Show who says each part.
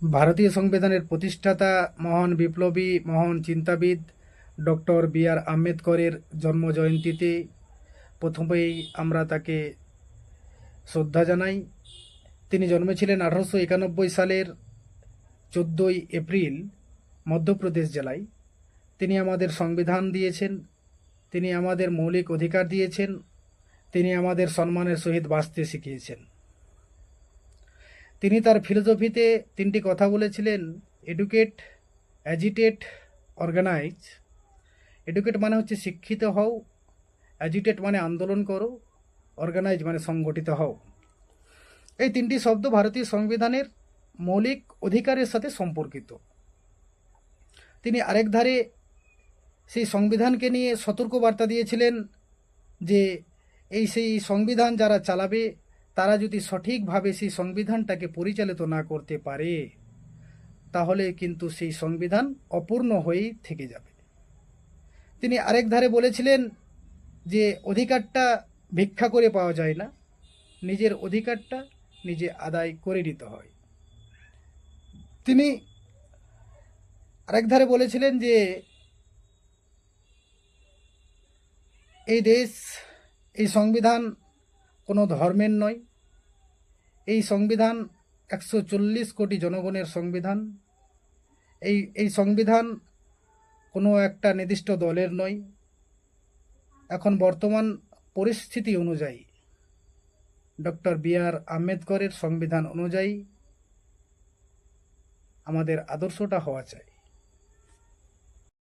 Speaker 1: ভারতীয় সংবিধানের প্রতিষ্ঠাতা মহান বিপ্লবী মহান চিন্তাবিদ ডক্টর বি.আর. আম্বেদকরের জন্মজয়ন্তীতে প্রথমেই আমরা তাকে শ্রদ্ধা জানাই। তিনি জন্মেছিলেন 1891 সালের 14ই এপ্রিল মধ্যপ্রদেশ জেলায়। তিনি আমাদের সংবিধান দিয়েছেন, তিনি আমাদের মৌলিক অধিকার দিয়েছেন, তিনি আমাদের সম্মানের সহিত বাঁচতে শিখিয়েছেন। তিনি তার ফিলোসফিতে তিনটি কথা বলেছিলেন: এডুকেট, অ্যাজিটেট, অর্গানাইজ। এডুকেট মানে হচ্ছে শিক্ষিত হও, অ্যাজিটেট মানে আন্দোলন করো, অর্গানাইজ মানে সংগঠিত হও। এই তিনটি শব্দ ভারতীয় সংবিধানের মৌলিক অধিকারের সাথে সম্পর্কিত। তিনি আরেক ধারে সেই সংবিধানকে নিয়ে সতর্কবার্তা দিয়েছিলেন যে সেই সংবিধান যারা চালাবে তারা যদি সঠিকভাবে সেই সংবিধানটাকে পরিচালিত না করতে পারে তাহলে কিন্তু সেই সংবিধান অপূর্ণ হয়েই থেকে যাবে। তিনি আরেক ধারে বলেছিলেন যে অধিকারটা ভিক্ষা করে পাওয়া যায় না, নিজের অধিকারটা নিজে আদায় করে নিতে হয়। তিনি আরেক ধারে বলেছিলেন যে এই দেশ, এই সংবিধান কোনো ধর্মের নয়, এই সংবিধান 140 কোটি জনগণের সংবিধান। এই সংবিধান কোনো একটা নির্দিষ্ট দলের নয়। এখন বর্তমান পরিস্থিতি অনুযায়ী ডক্টর বি.আর. আম্বেদকরের সংবিধান অনুযায়ী আমাদের আদর্শটা হওয়া চাই।